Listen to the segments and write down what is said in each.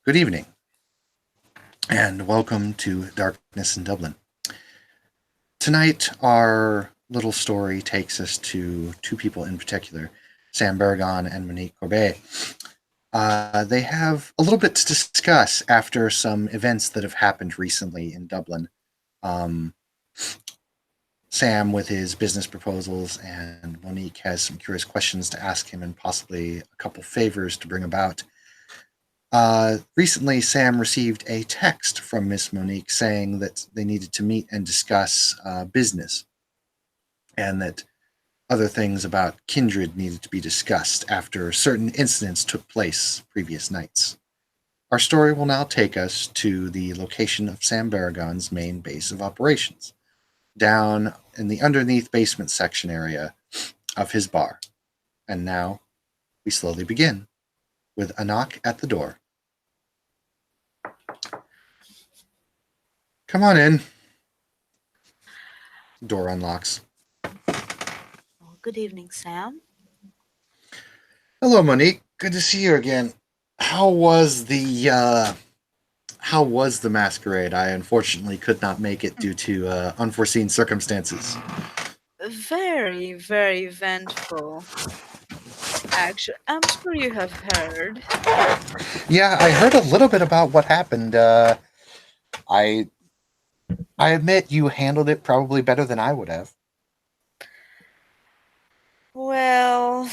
Good evening, and welcome to Darkness in Dublin. Tonight, our little story takes us to two people in particular, Sam Baragon and Monique Corbet. They have a little bit to discuss after some events that have happened recently in Dublin. Um, Sam with his business proposals, and Monique has some curious questions to ask him and possibly a couple favors to bring about. Recently, Sam received a text from Miss Monique saying that they needed to meet and discuss business, and that other things about kindred needed to be discussed after certain incidents took place previous nights. Our story will now take us to the location of Sam Baragon's main base of operations, down in the underneath basement section area of his bar. And now we slowly begin with a knock at the door. Come on in. Door unlocks. Well, good evening, Sam. Hello, Monique. Good to see you again. How was the masquerade? I unfortunately could not make it due to unforeseen circumstances. Very, very eventful. Actually, I'm sure you have heard. Yeah, I heard a little bit about what happened. I I admit you handled it probably better than I would have. Well,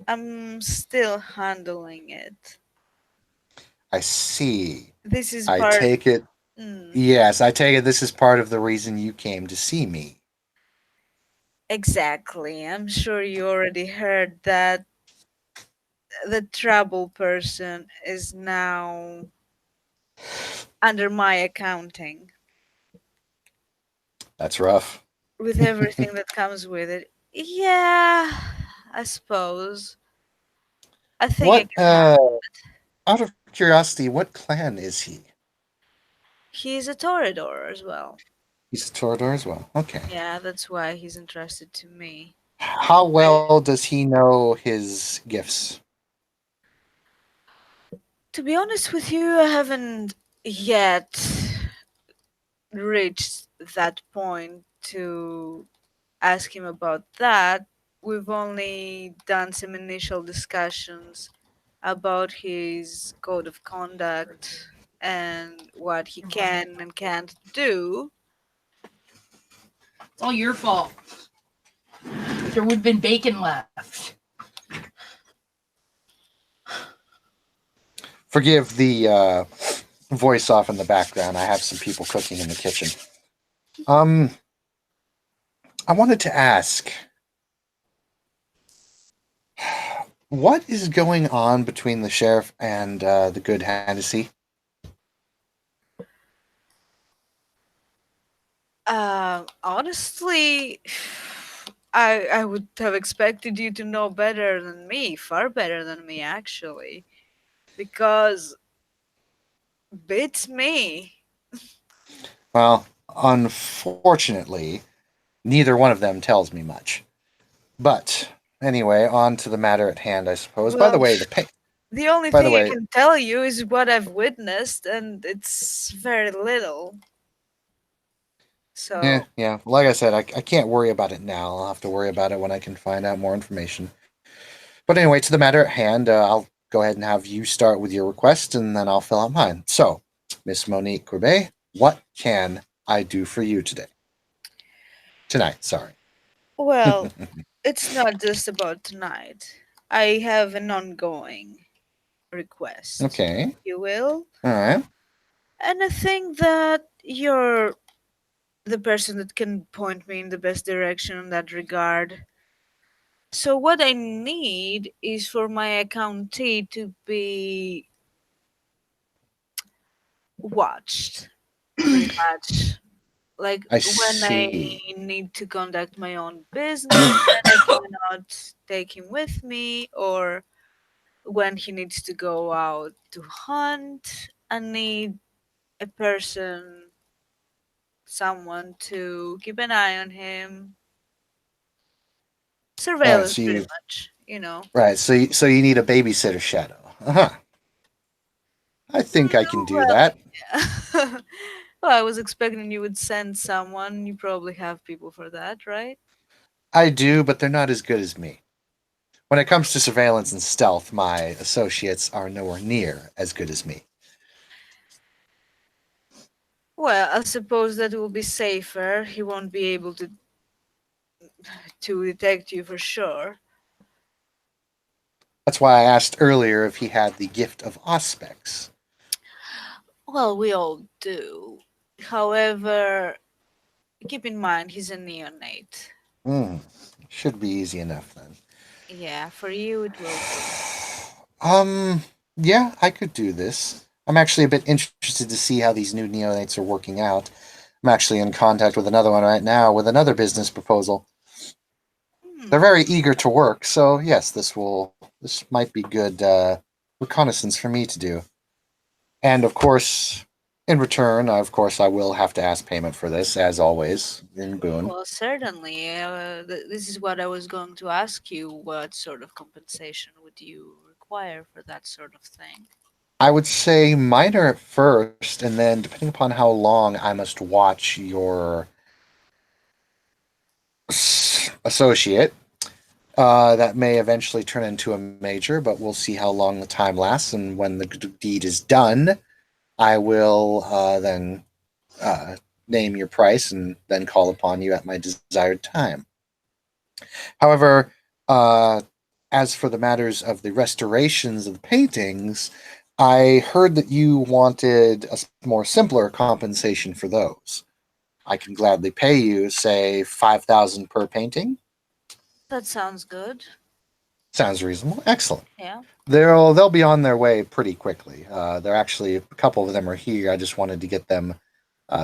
I'm still handling it. I see. This is I part. take it. Mm, Yes, I take it. This is part of the reason you came to see me. exactly. I'm sure you already heard that the trouble person is now under my accounting That's rough. with everything that comes with it. Yeah, I suppose. I think I What? can handle. Out of curiosity, what clan is he? He's a Toreador as well. He's a Torador as well. Okay. Yeah, that's why he's interested to me. How well does he know his gifts? To be honest with you, I haven't yet reached that point to ask him about that. We've only done some initial discussions about his code of conduct and what he can and can't do. It's all your fault. There would have been bacon left. Forgive the voice off in the background. I have some people cooking in the kitchen. Um, I wanted to ask, what is going on between the sheriff and the good Hennessy? Honestly, I would have expected you to know better than me, far better than me actually, because beats me. Well, unfortunately, neither one of them tells me much. But anyway, on to the matter at hand, I suppose. By the Well, way, the pay. the only By the thing I way, can tell you is what I've witnessed, and it's very little. yeah, So, yeah. Like I said, I can't worry about it now. I'll have to worry about it when I can find out more information. But anyway, to the matter at hand, I'll go ahead and have you start with your request, and then I'll fill out mine. So, Miss Monique Courbet, what can I do for you today? Tonight, sorry. well, it's not just about tonight. I have an ongoing request, Okay. if you will. All right. And I think that you're the person that can point me in the best direction in that regard. So what I need is for my accountee to be watched, pretty much. Like I when I see. need to conduct my own business and I cannot take him with me, or when he needs to go out to hunt, I need a person, someone to keep an eye on him. All right. Surveillance, So pretty you much, you know. right. So you need a babysitter shadow. Uh huh. I think I can do Well, that. yeah. Well, I was expecting you would send someone. You probably have people for that, right? I do, but they're not as good as me. When it comes to surveillance and stealth, my associates are nowhere near as good as me. Well, I suppose that will be safer. He won't be able to detect you for sure. That's why I asked earlier if he had the gift of auspex. Well, we all do. However, keep in mind he's a neonate. Hmm, should be easy enough then. Yeah, for you it will be. Um, yeah, I could do this. I'm actually a bit interested to see how these new neonates are working out. I'm actually in contact with another one right now with another business proposal. They're Hmm. very eager to work, so yes, this might be good reconnaissance for me to do. And of course, in return, of course, I will have to ask payment for this, as always, in Boone. Well, certainly. This is what I was going to ask you. What sort of compensation would you require for that sort of thing? I would say minor at first, and then depending upon how long I must watch your associate, that may eventually turn into a major, but we'll see how long the time lasts. And when the deed is done, I will then uh, name your price and then call upon you at my desired time. However, uh, as for the matters of the restorations of the paintings, I heard that you wanted a more simpler compensation for those. I can gladly pay you, say, 5,000 per painting. That sounds good. Sounds reasonable. Excellent. Yeah. They'll be on their way pretty quickly. They're actually a couple of them are here. I just wanted to get them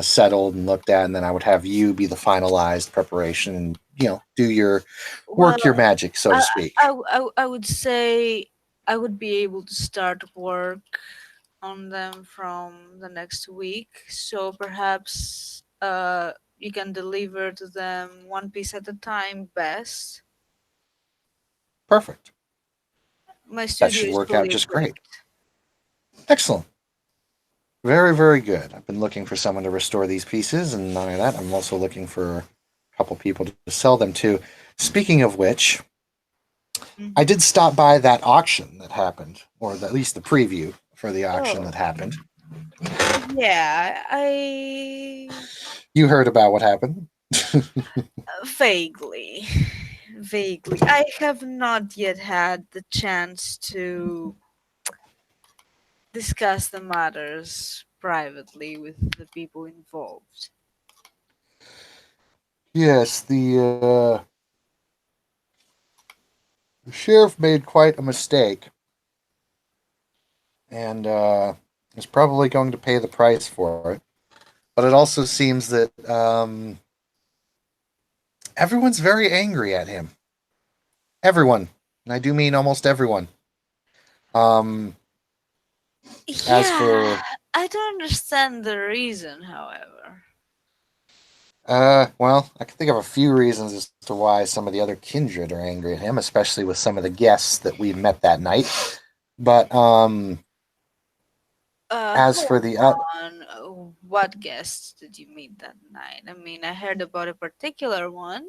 settled and looked at, and then I would have you be the finalized preparation and do your Well, work your magic, so to I, speak. I would say I would be able to start work on them from the next week. So perhaps you can deliver to them one piece at a time best. Perfect. My That studio should is work out fully just great. equipped. Excellent. Very, very good. I've been looking for someone to restore these pieces, and not only that, I'm also looking for a couple people to sell them to. Speaking of which, I Hmm. did stop by that auction that happened, or at least the preview for the auction Oh, that happened. yeah, I You heard about what happened. vaguely, vaguely. I have not yet had the chance to discuss the matters privately with the people involved. Yes, the sheriff made quite a mistake, and is probably going to pay the price for it. But it also seems that everyone's very angry at him. Everyone, and I do mean almost everyone. Um, as Yeah, for I don't understand the reason, however. well, I can think of a few reasons as to why some of the other kindred are angry at him, especially with some of the guests that we met that night. But as Go for the on. What guests did you meet that night? I mean, I heard about a particular one.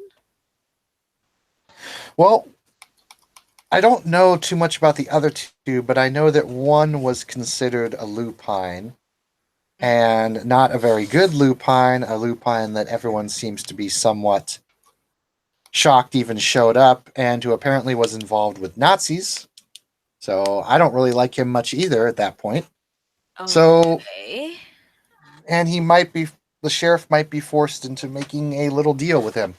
well, I don't know too much about the other two, but I know that one was considered a lupine, Mm. and not a very good lupine, a lupine that everyone seems to be somewhat shocked even showed up, and who apparently was involved with Nazis. So I don't really like him much either at that point. So, Okay. and the sheriff might be forced into making a little deal with him.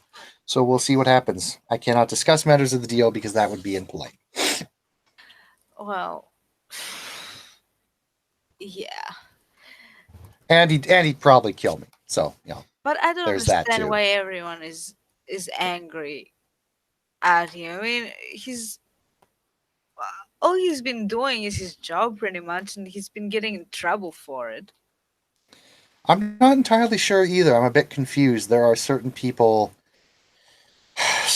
So we'll see what happens. I cannot discuss matters of the deal because that would be impolite. Well, yeah. And he'd probably kill me. So, But I don't there's that understand too. why everyone is angry at him. I mean, he's all he's been doing is his job pretty much, and he's been getting in trouble for it. I'm not entirely sure either. I'm a bit confused. There are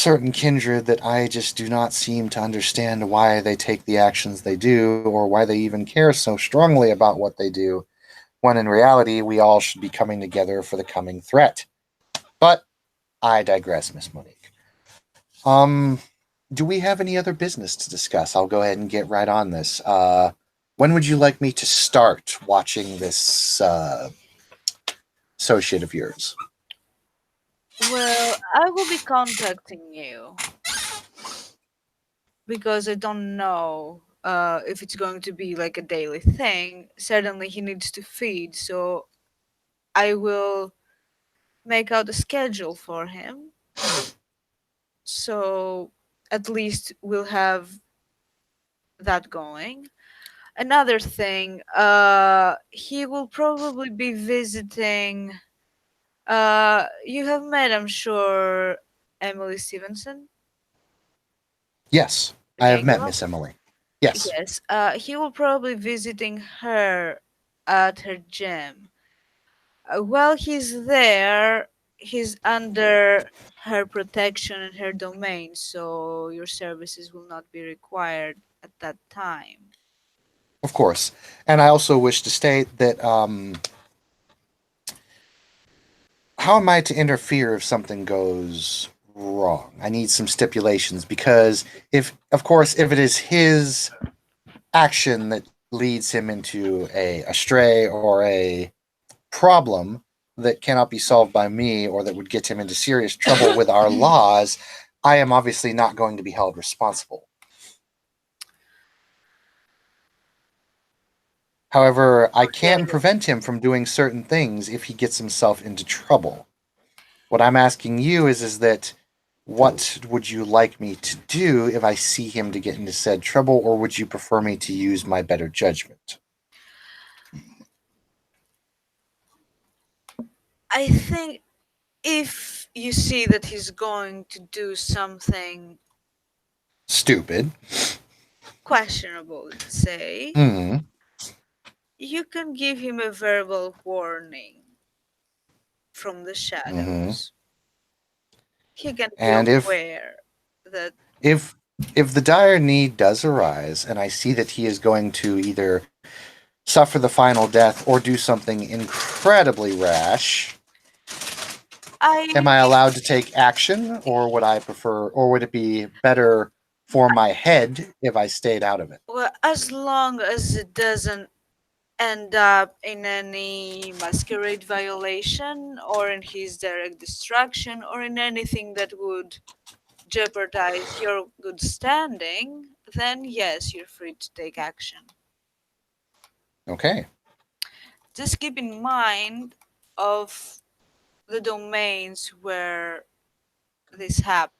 certain kindred that I just do not seem to understand why they take the actions they do or why they even care so strongly about what they do, when in reality we all should be coming together for the coming threat. But I digress, Miss Monique. Um, do we have any other business to discuss? I'll go ahead and get right on this. When would you like me to start watching this associate of yours? Well, I will be contacting you because I don't know if it's going to be like a daily thing. Certainly, he needs to feed, so I will make out a schedule for him. So at least we'll have that going. Another thing, he will probably be visiting. You have met, I'm sure, Emily Stevenson, Yes, the I have gang met girl. Miss Emily. Yes, Yes, he will probably visiting her at her gym. While he's there, he's under her protection and her domain, so your services will not be required at that time. of course. And I also wish to state that how am I to interfere if something goes wrong? I need some stipulations because if, of course, if it is his action that leads him into a stray or a problem that cannot be solved by me or that would get him into serious trouble with our laws, I am obviously not going to be held responsible. However, I Get can it. prevent him from doing certain things if he gets himself into trouble. What I'm asking you is that what would you like me to do if I see him to get into said trouble, or would you prefer me to use my better judgment? I think if you see that he's going to do something Stupid. questionable, let's say, Hmm. you can give him a verbal warning from the Hmm. shadows. He can be And aware that if if the dire need does arise, and I see that he is going to either suffer the final death or do something incredibly rash, am I I allowed to take action, or would I prefer, or would it be better for my head if I stayed out of it? well, as long as it doesn't end up in any masquerade violation or in his direct destruction or in anything that would jeopardize your good standing, then yes, you're free to take action. Okay. Just keep in mind of the domains where this happens.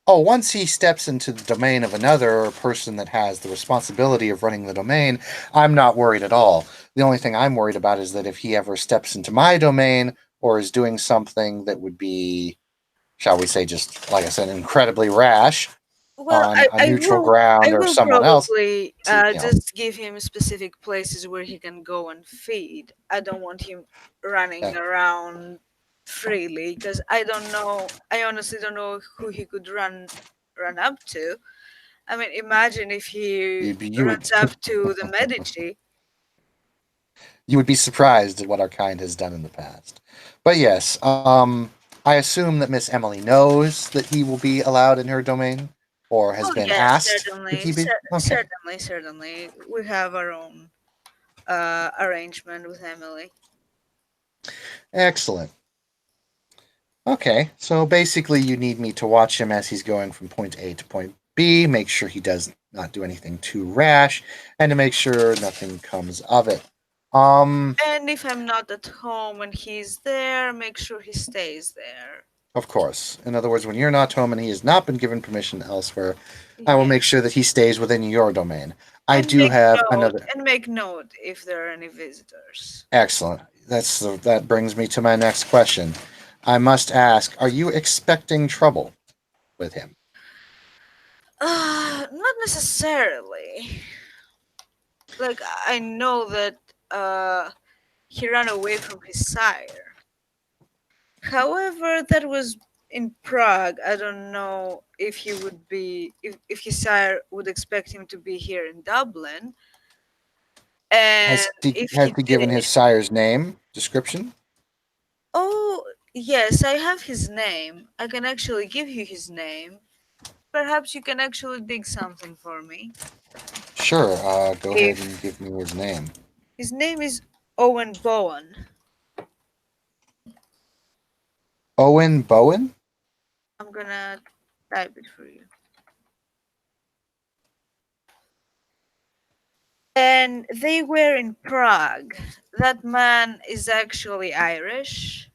Oh, once he steps into the domain of another person that has the responsibility of running the domain, I'm not worried at all. The only thing I'm worried about is that if he ever steps into my domain or is doing something that would be, shall we say, just like I said, incredibly rash Well, on a neutral I ground or will someone else, probably you know, just give him specific places where he can go and feed. I don't want him running that around freely because I don't know. I honestly don't know who he could run up to. I mean, imagine if he you would runs up to the Medici. you would be surprised at what our kind has done in the past. But yes, I assume that Miss Emily knows that he will be allowed in her domain, or has Oh been yes, asked that certainly, he be. Okay, certainly, certainly. We have our own arrangement with Emily. excellent. Okay, so basically, you need me to watch him as he's going from point A to point B, make sure he does not do anything too rash, and to make sure nothing comes of it. Um, And if I'm not at home and he's there, make sure he stays there. of course. In other words, when you're not home and he has not been given permission elsewhere, I will Yeah. make sure that he stays within your domain. I And do make have note another. and make note if there are any visitors. Excellent. That brings me to my next question. I must ask: are you expecting trouble with him? Not necessarily. Like I know that he ran away from his sire. However, that was in Prague. I don't know if he would be if his sire would expect him to be here in Dublin, and if Has he he did. given his sire's name description? Oh, yes, I have his name. I can actually give you his name. Perhaps you can actually dig something for me. Sure. Go ahead and If give me his name. his name is Owen Bowen. Owen Bowen. I'm gonna type it for you. And they were in Prague. That man is actually Irish,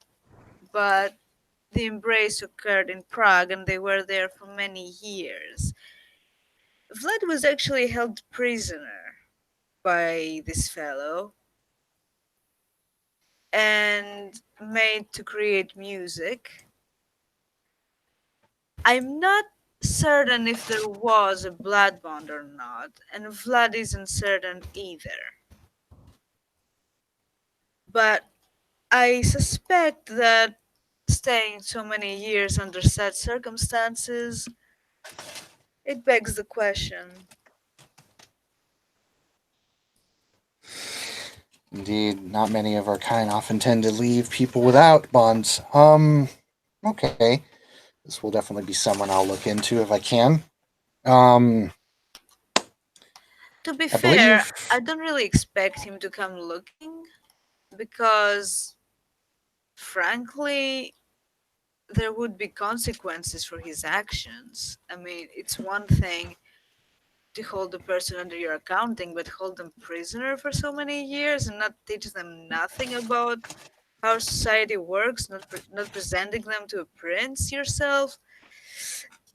but the embrace occurred in Prague and they were there for many years. Vlad was actually held prisoner by this fellow and made to create music. I'm not certain if there was a blood bond or not, and Vlad isn't certain either. But I suspect that staying so many years under such circumstances, it begs the question. Indeed, not many of our kind often tend to leave people without bonds. Okay. This will definitely be someone I'll look into if I can. Um, To be I fair, believe. I don't really expect him to come looking because, frankly, there would be consequences for his actions. I mean, it's one thing to hold a person under your accounting, but hold them prisoner for so many years and not teach them nothing about how society works, not presenting them to a prince yourself.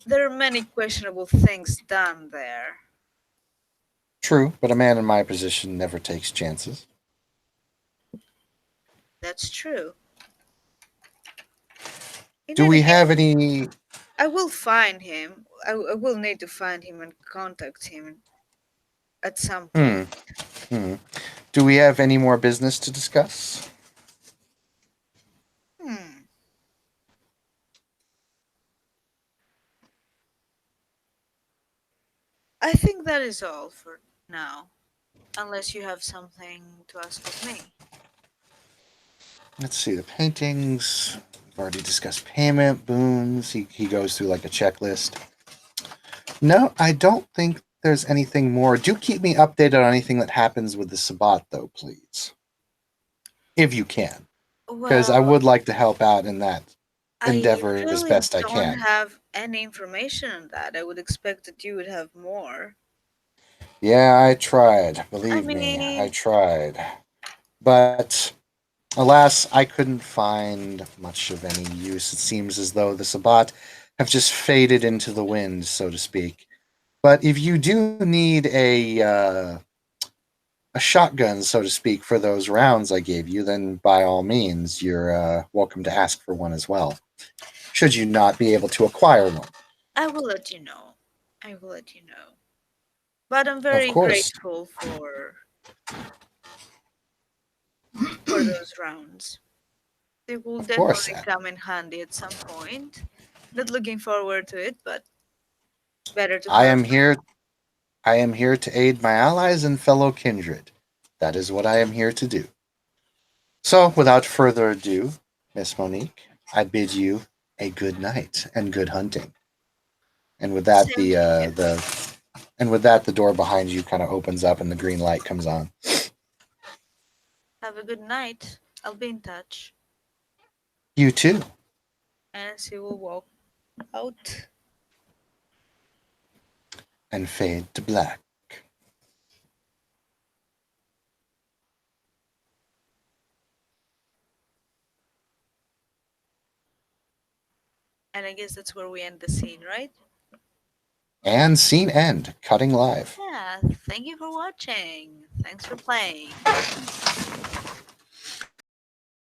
There are many questionable things done there. True, but a man in my position never takes chances. That's true. In Do any we have case, any? I will find him. I will need to find him and contact him at some point. Hmm. Hmm. Do we have any more business to discuss? Hmm. I think that is all for now, unless you have something to ask of me. Let's see the paintings. We've already discussed payment, boons. He goes through like a checklist. No, I don't think there's anything more. Do keep me updated on anything that happens with the Sabbat, though, please. If you can. Because I Well, would like to help out in that I endeavor as really best I don't can. have any information on that. I would expect that you would have more. Yeah, I tried. I Believe me, I mean, tried. But alas, I couldn't find much of any use. It seems as though the Sabbat have just faded into the wind, so to speak. But if you do need a shotgun, so to speak, for those rounds I gave you, then by all means, you're welcome to ask for one as well. Should you not be able to acquire one, I will let you know. I will let you know. But I'm of very course, grateful for those rounds. They will of course. definitely come in handy at some point. Not looking forward to it, but better to I have. am here. I am here to aid my allies and fellow kindred. That is what I am here to do. So, without further ado, Miss Monique, I bid you a good night and good hunting. And with that, Same to you. the door behind you kind of opens up and the green light comes on. Have a good night. I'll be in touch. You too, And she will walk out. and fade to black. And I guess that's where we end the scene, right? And scene end, cutting live. Yeah, thank you for watching. Thanks for playing.